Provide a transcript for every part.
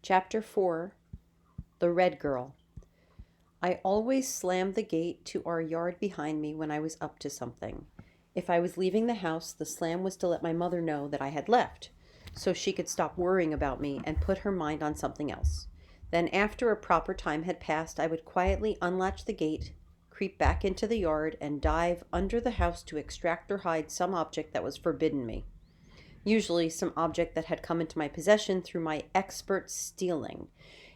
Chapter 4. The Red Girl. I always slammed the gate to our yard behind me when I was up to something. If I was leaving the house, the slam was to let my mother know that I had left, so she could stop worrying about me and put her mind on something else. Then, after a proper time had passed, I would quietly unlatch the gate, creep back into the yard, and dive under the house to extract or hide some object that was forbidden me. Usually some object that had come into my possession through my expert stealing.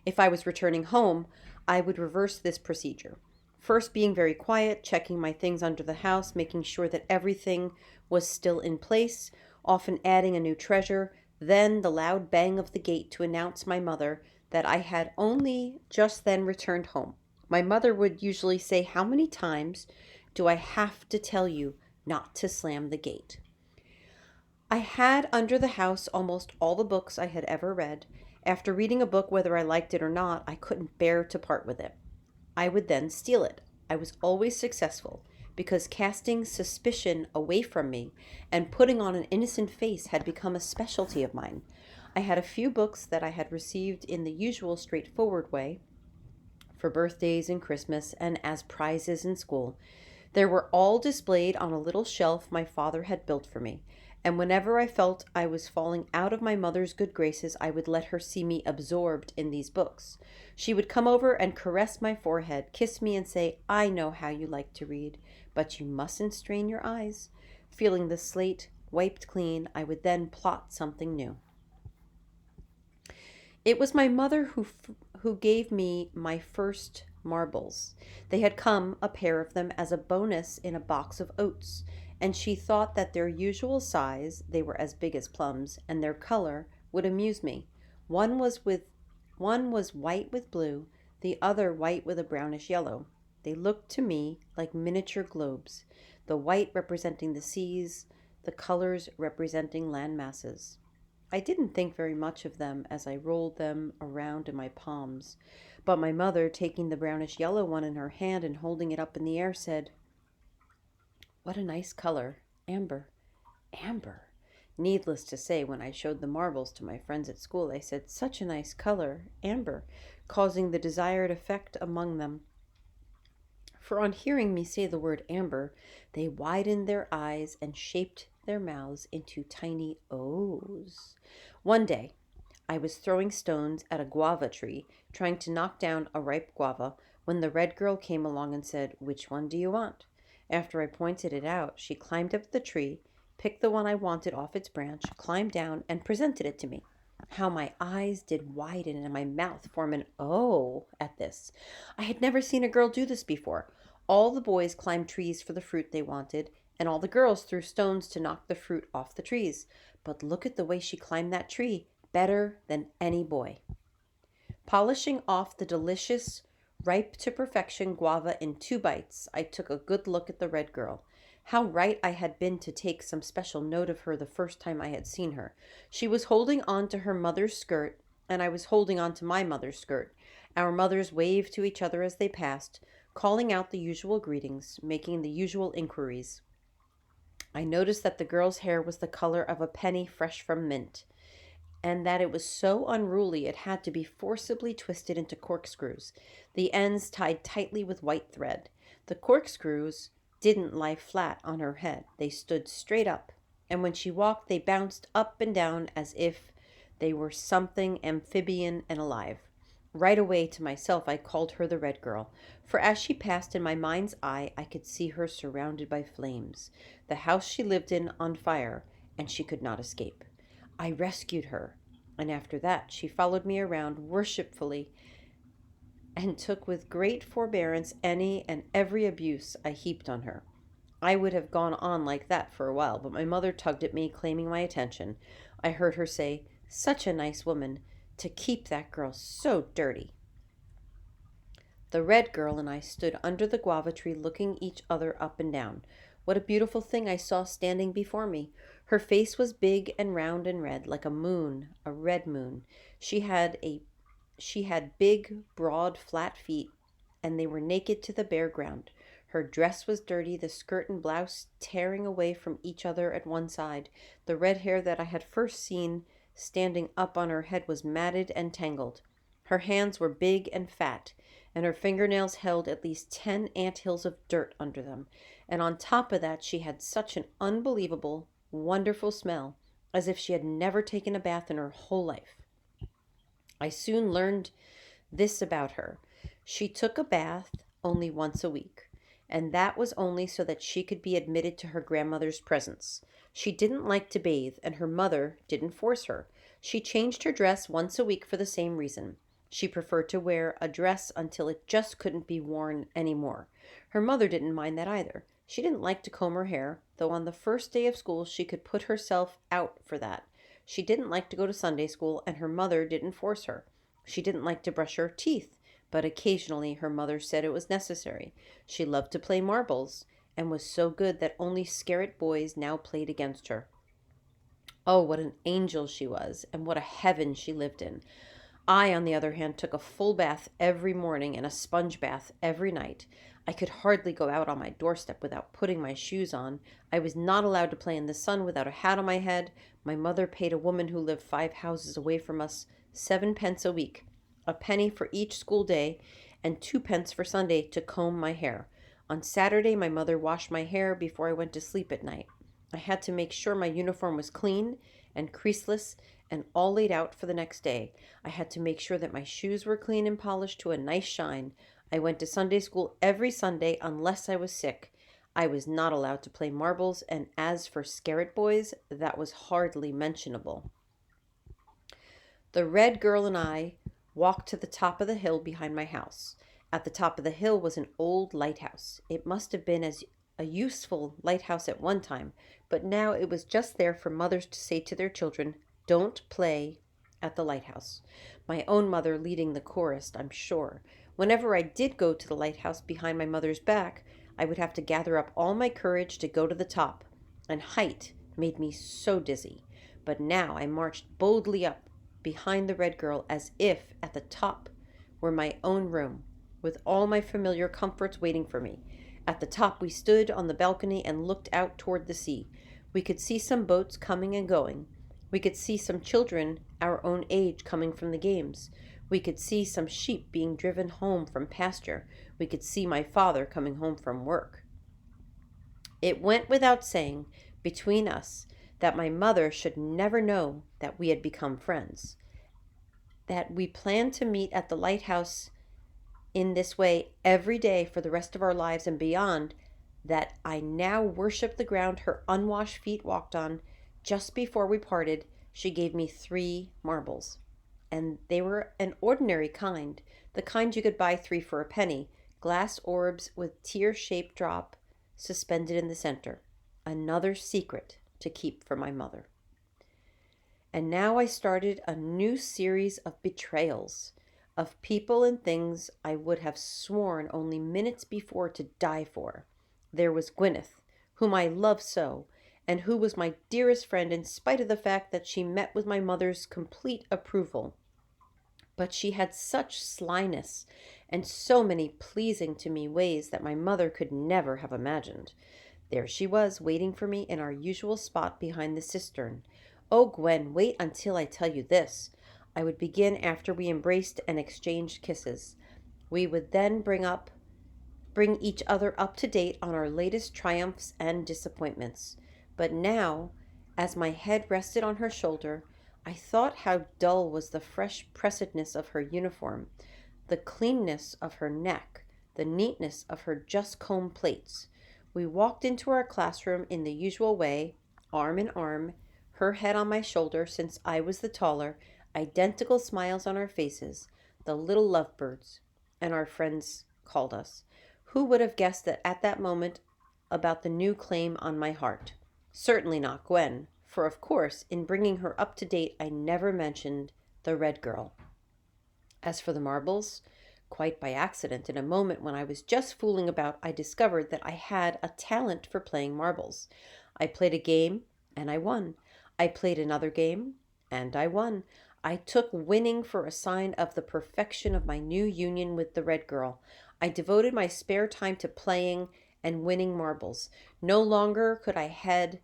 If I was returning home, I would reverse this procedure. First, being very quiet, checking my things under the house, making sure that everything was still in place, often adding a new treasure, then the loud bang of the gate to announce my mother that I had only just then returned home. My mother would usually say, "How many times do I have to tell you not to slam the gate?" I had under the house almost all the books I had ever read. After reading a book, whether I liked it or not, I couldn't bear to part with it. I would then steal it. I was always successful because casting suspicion away from me and putting on an innocent face had become a specialty of mine. I had a few books that I had received in the usual straightforward way for birthdays and Christmas and as prizes in school. They were all displayed on a little shelf my father had built for me, and whenever I felt I was falling out of my mother's good graces, I would let her see me absorbed in these books. She would come over and caress my forehead, kiss me, and say, "I know how you like to read, but you mustn't strain your eyes." Feeling the slate wiped clean, I would then plot something new. It was my mother who gave me my first marbles. They had come, a pair of them, as a bonus in a box of oats, and she thought that their usual size, they were as big as plums, and their color would amuse me. One was with one was white with blue, the other white with a brownish yellow. They looked to me like miniature globes, the white representing the seas, the colors representing land masses. I didn't think very much of them as I rolled them around in my palms, but my mother, taking the brownish yellow one in her hand and holding it up in the air, said, "What a nice color. Amber. Amber." Needless to say, when I showed the marbles to my friends at school, I said, "Such a nice color, amber," causing the desired effect among them. For on hearing me say the word amber, they widened their eyes and shaped their mouths into tiny O's. One day, I was throwing stones at a guava tree, trying to knock down a ripe guava, when the red girl came along and said, "Which one do you want?" After I pointed it out, she climbed up the tree, picked the one I wanted off its branch, climbed down, and presented it to me. How my eyes did widen and my mouth form an O at this. I had never seen a girl do this before. All the boys climbed trees for the fruit they wanted, and all the girls threw stones to knock the fruit off the trees. But look at the way she climbed that tree, better than any boy. Polishing off the delicious, ripe to perfection guava in 2 bites, I took a good look at the red girl. How right I had been to take some special note of her the first time I had seen her. She was holding on to her mother's skirt, and I was holding on to my mother's skirt. Our mothers waved to each other as they passed, calling out the usual greetings, making the usual inquiries. I noticed that the girl's hair was the color of a penny fresh from mint, and that it was so unruly it had to be forcibly twisted into corkscrews, the ends tied tightly with white thread. The corkscrews didn't lie flat on her head, they stood straight up, and when she walked they bounced up and down as if they were something amphibian and alive. Right away to myself I called her the red girl, for as she passed in my mind's eye I could see her surrounded by flames, the house she lived in on fire, and she could not escape. I rescued her, and after that she followed me around worshipfully and took with great forbearance any and every abuse I heaped on her. I would have gone on like that for a while, but my mother tugged at me, claiming my attention. I heard her say, "Such a nice woman, to keep that girl so dirty." The red girl and I stood under the guava tree looking each other up and down. What a beautiful thing I saw standing before me. Her face was big and round and red, like a moon, a red moon. She had big, broad, flat feet, and they were naked to the bare ground. Her dress was dirty, the skirt and blouse tearing away from each other at one side. The red hair that I had first seen standing up on her head was matted and tangled. Her hands were big and fat, and her fingernails held at least 10 anthills of dirt under them. And on top of that, she had such an unbelievable, wonderful smell, as if she had never taken a bath in her whole life. I soon learned this about her. She took a bath only once a week, and that was only so that she could be admitted to her grandmother's presence. She didn't like to bathe, and her mother didn't force her. She changed her dress once a week for the same reason. She preferred to wear a dress until it just couldn't be worn anymore. Her mother didn't mind that either. She didn't like to comb her hair, though on the first day of school she could put herself out for that. She didn't like to go to Sunday school, and her mother didn't force her. She didn't like to brush her teeth, but occasionally her mother said it was necessary. She loved to play marbles, and was so good that only Scarlet boys now played against her. Oh, what an angel she was, and what a heaven she lived in. I, on the other hand, took a full bath every morning and a sponge bath every night. I could hardly go out on my doorstep without putting my shoes on. I was not allowed to play in the sun without a hat on my head. My mother paid a woman who lived 5 houses away from us 7 pence a week, a penny for each school day, and 2 pence for Sunday to comb my hair. On Saturday, my mother washed my hair before I went to sleep at night. I had to make sure my uniform was clean and creaseless and all laid out for the next day. I had to make sure that my shoes were clean and polished to a nice shine. I went to Sunday school every Sunday unless I was sick. I was not allowed to play marbles, and as for Scarlet boys, that was hardly mentionable. The Red Girl and I walked to the top of the hill behind my house. At the top of the hill was an old lighthouse. It must have been a useful lighthouse at one time, but now it was just there for mothers to say to their children, "Don't play at the lighthouse." My own mother leading the chorus, I'm sure. Whenever I did go to the lighthouse behind my mother's back, I would have to gather up all my courage to go to the top, and height made me so dizzy. But now I marched boldly up behind the Red Girl as if at the top were my own room, with all my familiar comforts waiting for me. At the top we stood on the balcony and looked out toward the sea. We could see some boats coming and going. We could see some children our own age coming from the games. We could see some sheep being driven home from pasture. We could see my father coming home from work. It went without saying between us that my mother should never know that we had become friends, that we planned to meet at the lighthouse in this way every day for the rest of our lives and beyond, that I now worshiped the ground her unwashed feet walked on. Just before we parted, she gave me 3 marbles, and they were an ordinary kind, the kind you could buy 3 for a penny, glass orbs with tear-shaped drop suspended in the center. Another secret to keep from my mother. And now I started a new series of betrayals, of people and things I would have sworn only minutes before to die for. There was Gwyneth, whom I loved so, and who was my dearest friend in spite of the fact that she met with my mother's complete approval. But she had such slyness and so many pleasing to me ways that my mother could never have imagined. There she was, waiting for me in our usual spot behind the cistern. Oh, Gwen, wait until I tell you this. I would begin after we embraced and exchanged kisses. We would then bring each other up to date on our latest triumphs and disappointments. But now, as my head rested on her shoulder, I thought how dull was the fresh pressedness of her uniform, the cleanness of her neck, the neatness of her just-combed plaits. We walked into our classroom in the usual way, arm in arm, her head on my shoulder since I was the taller, identical smiles on our faces, the little lovebirds, and our friends called us. Who would have guessed that at that moment about the new claim on my heart? Certainly not Gwen, for of course, in bringing her up to date, I never mentioned the Red Girl. As for the marbles, quite by accident, in a moment when I was just fooling about, I discovered that I had a talent for playing marbles. I played a game, and I won. I played another game, and I won. I took winning for a sign of the perfection of my new union with the Red Girl. I devoted my spare time to playing and winning marbles. No longer could I head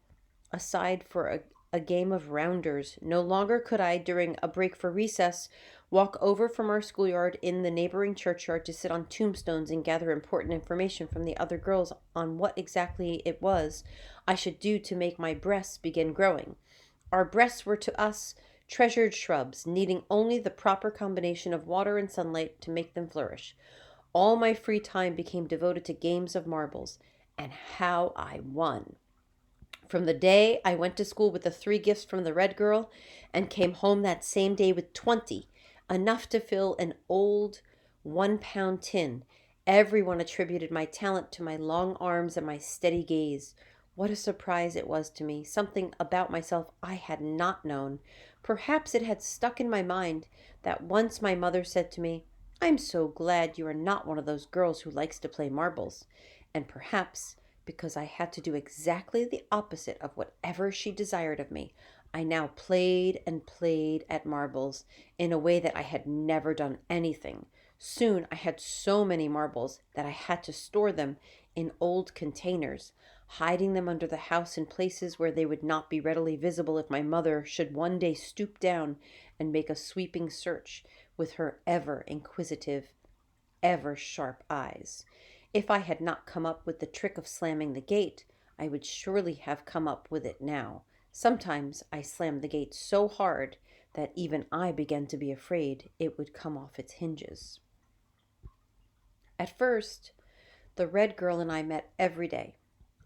aside for a a game of rounders. No longer could I, during a break for recess, walk over from our schoolyard in the neighboring churchyard to sit on tombstones and gather important information from the other girls on what exactly it was I should do to make my breasts begin growing. Our breasts were to us treasured shrubs, needing only the proper combination of water and sunlight to make them flourish. All my free time became devoted to games of marbles, and how I won. From the day I went to school with the 3 gifts from the Red Girl and came home that same day with 20, enough to fill an old 1 pound tin, everyone attributed my talent to my long arms and my steady gaze. What a surprise it was to me, something about myself I had not known. Perhaps it had stuck in my mind that once my mother said to me, "I'm so glad you are not one of those girls who likes to play marbles." And perhaps because I had to do exactly the opposite of whatever she desired of me, I now played and played at marbles in a way that I had never done anything. Soon I had so many marbles that I had to store them in old containers, hiding them under the house in places where they would not be readily visible if my mother should one day stoop down and make a sweeping search with her ever inquisitive, ever sharp eyes. If I had not come up with the trick of slamming the gate, I would surely have come up with it now. Sometimes I slammed the gate so hard that even I began to be afraid it would come off its hinges. At first, the Red Girl and I met every day.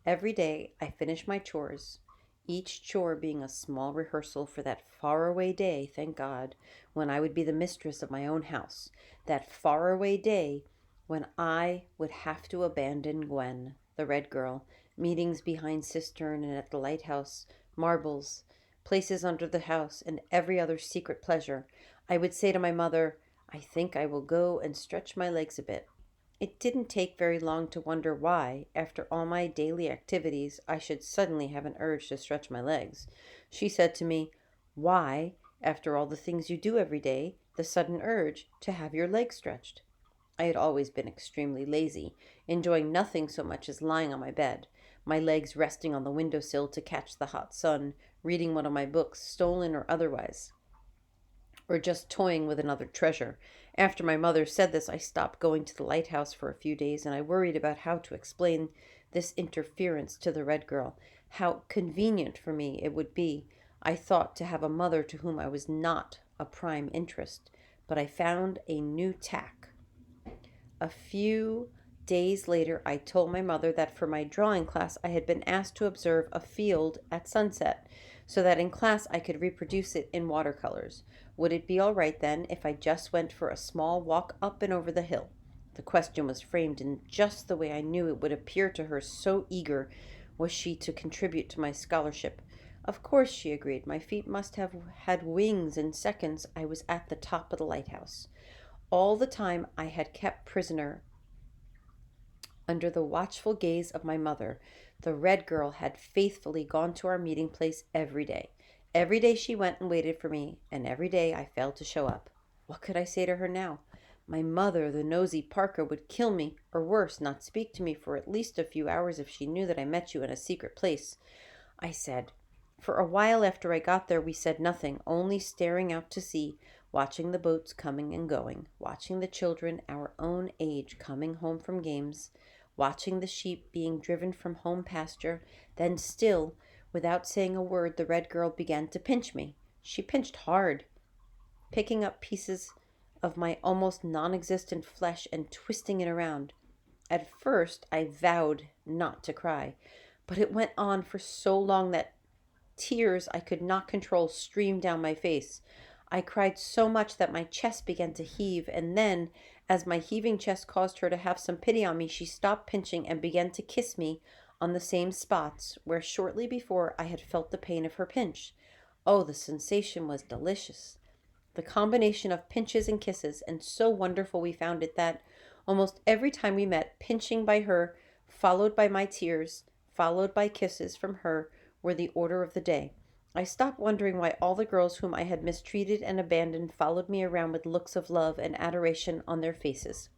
Every day I finished my chores, each chore being a small rehearsal for that faraway day, thank God, when I would be the mistress of my own house. That faraway day when I would have to abandon Gwen, the Red Girl, meetings behind cistern and at the lighthouse, marbles, places under the house, and every other secret pleasure. I would say to my mother, "I think I will go and stretch my legs a bit." It didn't take very long to wonder why, after all my daily activities, I should suddenly have an urge to stretch my legs. She said to me, "Why, after all the things you do every day, the sudden urge to have your legs stretched?" I had always been extremely lazy, enjoying nothing so much as lying on my bed, my legs resting on the window sill to catch the hot sun, reading one of my books, stolen or otherwise, or just toying with another treasure. After my mother said this, I stopped going to the lighthouse for a few days, and I worried about how to explain this interference to the Red Girl. How convenient for me it would be, I thought, to have a mother to whom I was not a prime interest. But I found a new tack. A few days later, I told my mother that for my drawing class I had been asked to observe a field at sunset, so that in class I could reproduce it in watercolors. Would it be all right then if I just went for a small walk up and over the hill? The question was framed in just the way I knew it would appear to her, so eager was she to contribute to my scholarship. Of course, she agreed. My feet must have had wings in seconds I was at the top of the lighthouse. All the time I had kept prisoner under the watchful gaze of my mother, the Red Girl had faithfully gone to our meeting place every day. Every day she went and waited for me, and every day I failed to show up. What could I say to her now? My mother, the nosy Parker, would kill me, or worse, not speak to me for at least a few hours if she knew that I met you in a secret place. I said. For a while after I got there, we said nothing, only staring out to sea, watching the boats coming and going, watching the children our own age coming home from games, watching the sheep being driven from home pasture. Then still, without saying a word, the Red Girl began to pinch me. She pinched hard, picking up pieces of my almost non-existent flesh and twisting it around. At first, I vowed not to cry, but it went on for so long that tears I could not control streamed down my face. I cried so much that my chest began to heave, and then, as my heaving chest caused her to have some pity on me, she stopped pinching and began to kiss me on the same spots where shortly before I had felt the pain of her pinch. Oh, the sensation was delicious. The combination of pinches and kisses, and so wonderful we found it that almost every time we met, pinching by her, followed by my tears, followed by kisses from her, were the order of the day. I stopped wondering why all the girls whom I had mistreated and abandoned followed me around with looks of love and adoration on their faces.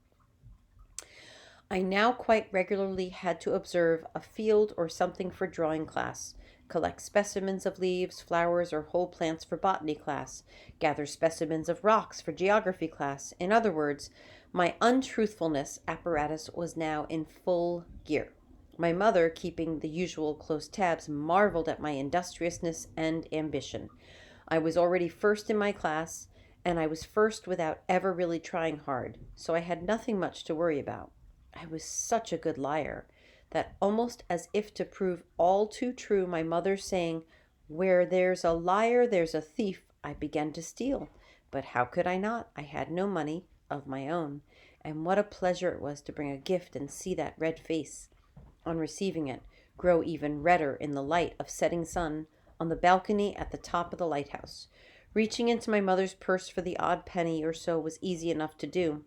I now quite regularly had to observe a field or something for drawing class. collect specimens of leaves, flowers, or whole plants for botany class, gather specimens of rocks for geography class. In other words, my untruthfulness apparatus was now in full gear. My mother, keeping the usual close tabs, marveled at my industriousness and ambition. I was already first in my class, and I was first without ever really trying hard, so I had nothing much to worry about. I was such a good liar that, almost as if to prove all too true my mother's saying, "Where there's a liar, there's a thief," I began to steal. But how could I not? I had no money of my own, and what a pleasure it was to bring a gift and see that red face, on receiving it, grow even redder in the light of setting sun on the balcony at the top of the lighthouse. Reaching into my mother's purse for the odd penny or so was easy enough to do.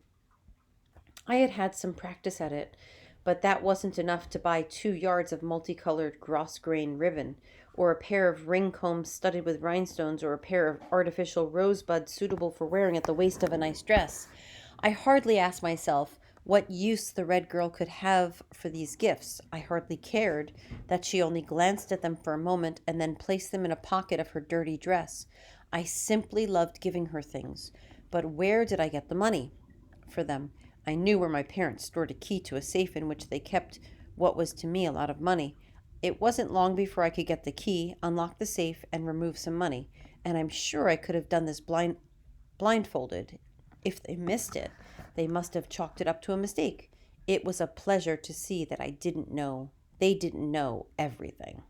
I had had some practice at it, but that wasn't enough to buy 2 yards of multicolored grain ribbon, or a pair of ring combs studded with rhinestones, or a pair of artificial rosebuds suitable for wearing at the waist of a nice dress. I hardly asked myself what use the Red Girl could have for these gifts. I hardly cared that she only glanced at them for a moment and then placed them in a pocket of her dirty dress. I simply loved giving her things. But where did I get the money for them? I knew where my parents stored a key to a safe in which they kept what was to me a lot of money. It wasn't long before I could get the key, unlock the safe, and remove some money. And I'm sure I could have done this blindfolded. If they missed it, they must have chalked it up to a mistake. It was a pleasure to see that they didn't know everything.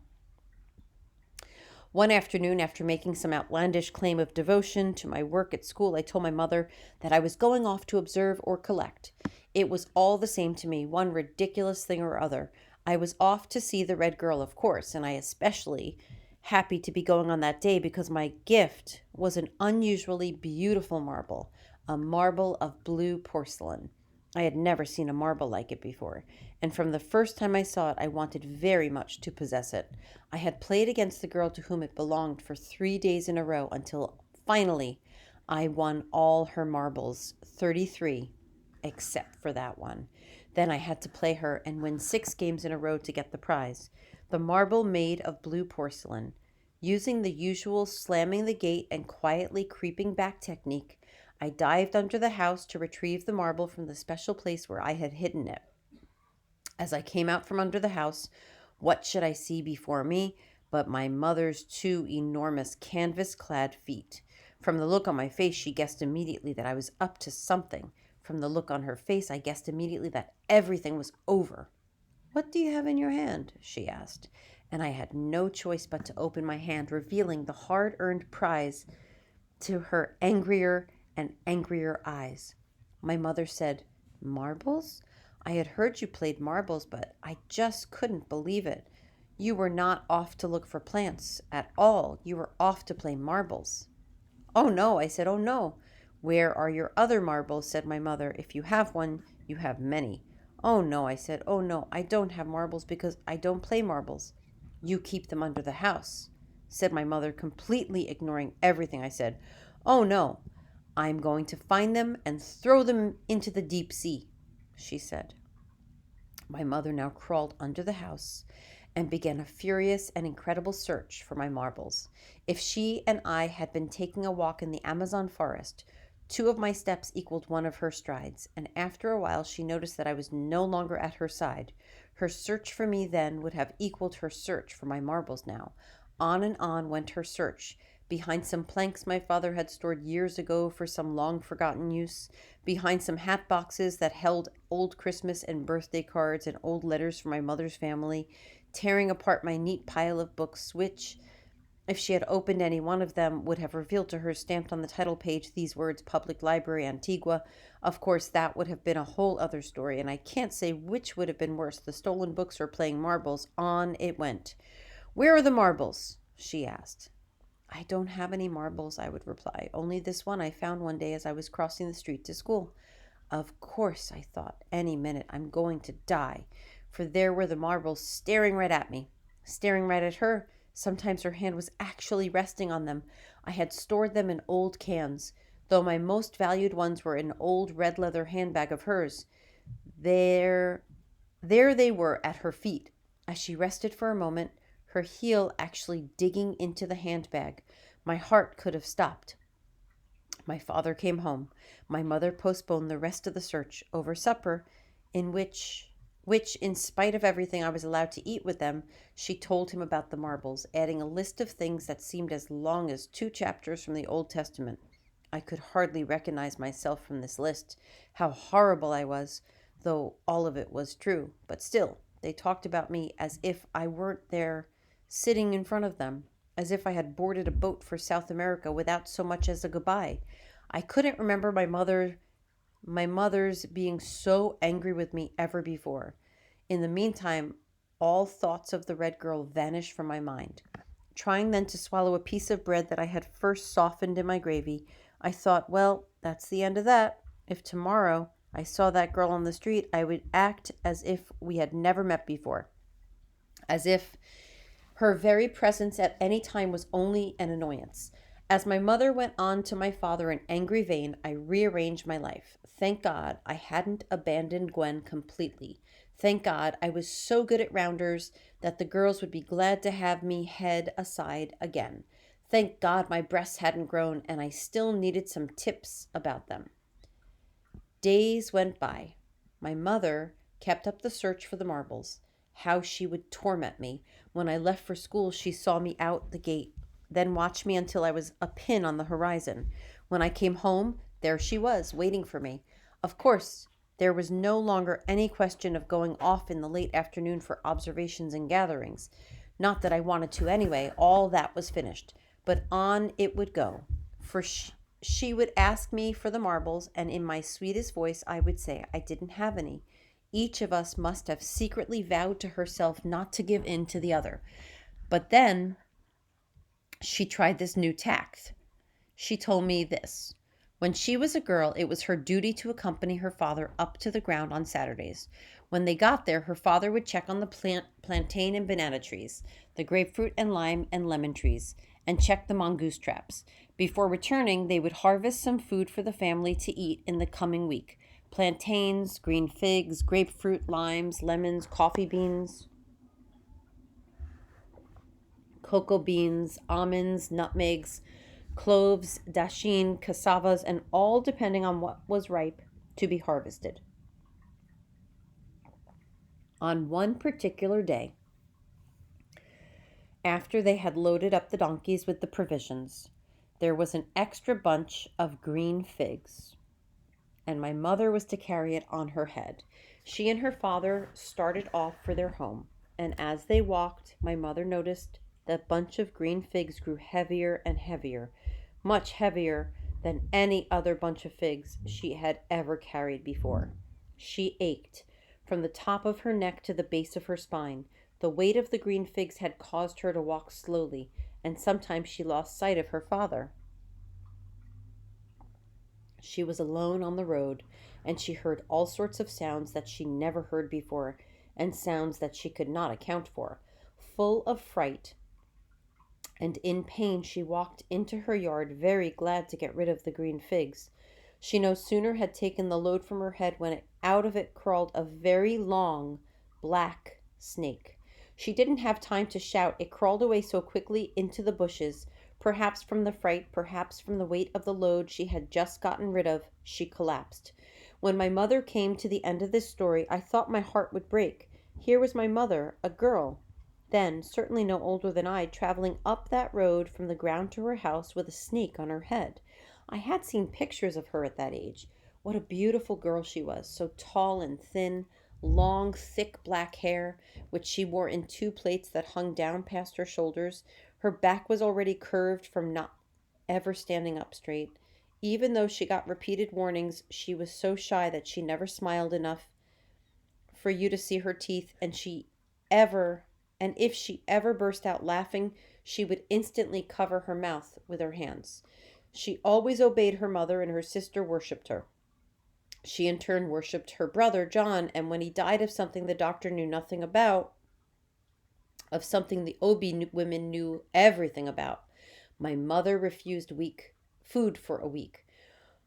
One afternoon, after making some outlandish claim of devotion to my work at school, I told my mother that I was going off to observe or collect. It was all the same to me, one ridiculous thing or other. I was off to see the Red Girl, of course, and I especially happy to be going on that day because my gift was an unusually beautiful marble, a marble of blue porcelain. I had never seen a marble like it before, and from the first time I saw it, I wanted very much to possess it. I had played against the girl to whom it belonged for 3 days in a row until finally I won all her marbles, 33, except for that one. Then I had to play her and win 6 games in a row to get the prize. The marble made of blue porcelain. Using the usual slamming the gate and quietly creeping back technique, I dived under the house to retrieve the marble from the special place where I had hidden it. As I came out from under the house, what should I see before me but my mother's 2 enormous canvas-clad feet. From the look on my face, she guessed immediately that I was up to something. From the look on her face, I guessed immediately that everything was over. "What do you have in your hand?" she asked, and I had no choice but to open my hand, revealing the hard-earned prize to her angrier and angrier eyes. My mother said, "Marbles? I had heard you played marbles, but I just couldn't believe it. You were not off to look for plants at all. You were off to play marbles." "Oh, no," I said, "oh, no." "Where are your other marbles?" said my mother. "If you have one, you have many." "Oh, no," I said, "oh, no, I don't have marbles because I don't play marbles." "You keep them under the house," said my mother, completely ignoring everything I said. "Oh, no, I'm going to find them and throw them into the deep sea," she said. My mother now crawled under the house and began a furious and incredible search for my marbles. If she and I had been taking a walk in the Amazon forest, 2 of my steps equaled 1 of her strides, and after a while she noticed that I was no longer at her side. Her search for me then would have equaled her search for my marbles now. On and on went her search, behind some planks my father had stored years ago for some long-forgotten use, behind some hat boxes that held old Christmas and birthday cards and old letters from my mother's family, tearing apart my neat pile of books, which, if she had opened any one of them, would have revealed to her, stamped on the title page, these words, "Public Library, Antigua." Of course, that would have been a whole other story, and I can't say which would have been worse, the stolen books or playing marbles. On it went. "Where are the marbles?" she asked. "I don't have any marbles," I would reply. "Only this one I found one day as I was crossing the street to school." Of course, I thought, any minute I'm going to die, for there were the marbles staring right at me, staring right at her. Sometimes her hand was actually resting on them. I had stored them in old cans, though my most valued ones were in an old red leather handbag of hers. There they were at her feet. As she rested for a moment, her heel actually digging into the handbag. My heart could have stopped. My father came home. My mother postponed the rest of the search over supper, in which in spite of everything I was allowed to eat with them, she told him about the marbles, adding a list of things that seemed as long as 2 chapters from the Old Testament. I could hardly recognize myself from this list. How horrible I was, though all of it was true. But still, they talked about me as if I weren't there sitting in front of them, as if I had boarded a boat for South America without so much as a goodbye. I couldn't remember my mother's being so angry with me ever before. In the meantime, all thoughts of the red girl vanished from my mind. Trying then to swallow a piece of bread that I had first softened in my gravy, I thought, well, that's the end of that. If tomorrow I saw that girl on the street, I would act as if we had never met before, as if her very presence at any time was only an annoyance. As my mother went on to my father in angry vein, I rearranged my life. Thank God I hadn't abandoned Gwen completely. Thank God I was so good at rounders that the girls would be glad to have me head aside again. Thank God my breasts hadn't grown and I still needed some tips about them. Days went by. My mother kept up the search for the marbles. How she would torment me. When I left for school, she saw me out the gate, then watched me until I was a pin on the horizon. When I came home, there she was, waiting for me. Of course, there was no longer any question of going off in the late afternoon for observations and gatherings. Not that I wanted to anyway, all that was finished. But on it would go. For she would ask me for the marbles, and in my sweetest voice I would say I didn't have any. Each of us must have secretly vowed to herself not to give in to the other. But then she tried this new tact. She told me this. When she was a girl, it was her duty to accompany her father up to the ground on Saturdays. When they got there, her father would check on the plantain and banana trees, the grapefruit and lime and lemon trees, and check the mongoose traps. Before returning, they would harvest some food for the family to eat in the coming week. Plantains, green figs, grapefruit, limes, lemons, coffee beans, cocoa beans, almonds, nutmegs, cloves, dasheen, cassavas, and all depending on what was ripe to be harvested. On one particular day, after they had loaded up the donkeys with the provisions, there was an extra bunch of green figs, and my mother was to carry it on her head. She and her father started off for their home, and as they walked, my mother noticed that bunch of green figs grew heavier and heavier, much heavier than any other bunch of figs she had ever carried before. She ached from the top of her neck to the base of her spine. The weight of the green figs had caused her to walk slowly, and sometimes she lost sight of her father. She was alone on the road, and she heard all sorts of sounds that she never heard before, and sounds that she could not account for. Full of fright and in pain, she walked into her yard, very glad to get rid of the green figs. She no sooner had taken the load from her head when out of it crawled a very long, black snake. She didn't have time to shout. It crawled away so quickly into the bushes. Perhaps from the fright, perhaps from the weight of the load she had just gotten rid of, she collapsed. When my mother came to the end of this story, I thought my heart would break. Here was my mother, a girl, then certainly no older than I, traveling up that road from the ground to her house with a snake on her head. I had seen pictures of her at that age. What a beautiful girl she was, so tall and thin, long, thick black hair, which she wore in 2 plaits that hung down past her shoulders. Her back was already curved from not ever standing up straight. Even though she got repeated warnings, she was so shy that she never smiled enough for you to see her teeth, and if she ever burst out laughing, she would instantly cover her mouth with her hands. She always obeyed her mother, and her sister worshipped her. She in turn worshipped her brother, John, and when he died of something the doctor knew nothing about, of something the OB women knew everything about, my mother refused food for a week.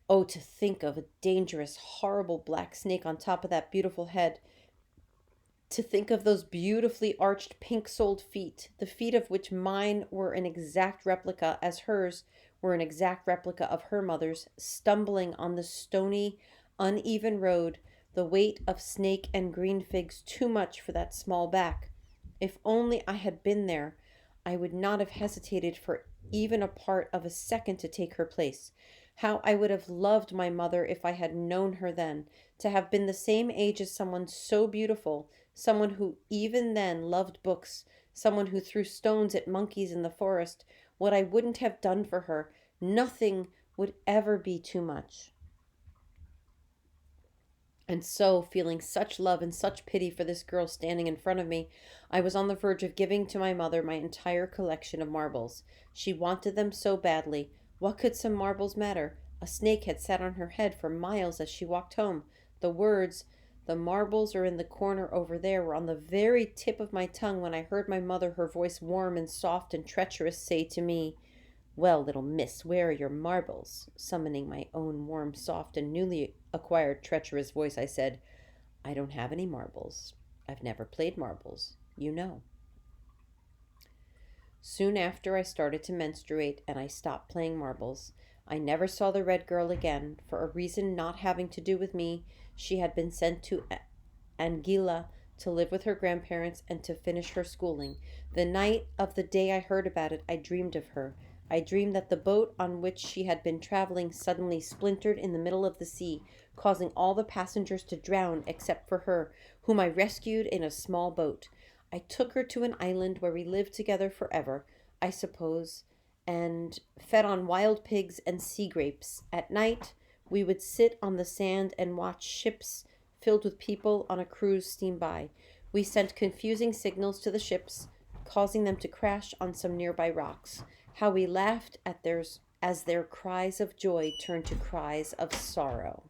Oh, to think of a dangerous, horrible black snake on top of that beautiful head. To think of those beautifully arched pink-soled feet, the feet of which mine were an exact replica, as hers were an exact replica of her mother's, stumbling on the stony, uneven road, the weight of snake and green figs too much for that small back. If only I had been there, I would not have hesitated for even a part of a second to take her place. How I would have loved my mother if I had known her then, to have been the same age as someone so beautiful, someone who even then loved books, someone who threw stones at monkeys in the forest. What I wouldn't have done for her, nothing would ever be too much. And so, feeling such love and such pity for this girl standing in front of me, I was on the verge of giving to my mother my entire collection of marbles. She wanted them so badly. What could some marbles matter? A snake had sat on her head for miles as she walked home. The words, "The marbles are in the corner over there," were on the very tip of my tongue when I heard my mother, her voice warm and soft and treacherous, say to me, "Well, little miss, where are your marbles?" Summoning my own warm, soft, and newly acquired treacherous voice, I said, "I don't have any marbles. I've never played marbles, you know." Soon after, I started to menstruate and I stopped playing marbles. I never saw the red girl again. For a reason not having to do with me, she had been sent to Anguilla to live with her grandparents and to finish her schooling. The night of the day I heard about it, I dreamed of her. I dreamed that the boat on which she had been traveling suddenly splintered in the middle of the sea, causing all the passengers to drown except for her, whom I rescued in a small boat. I took her to an island where we lived together forever, I suppose, and fed on wild pigs and sea grapes. At night, we would sit on the sand and watch ships filled with people on a cruise steam by. We sent confusing signals to the ships, causing them to crash on some nearby rocks. How we laughed at theirs as their cries of joy turned to cries of sorrow.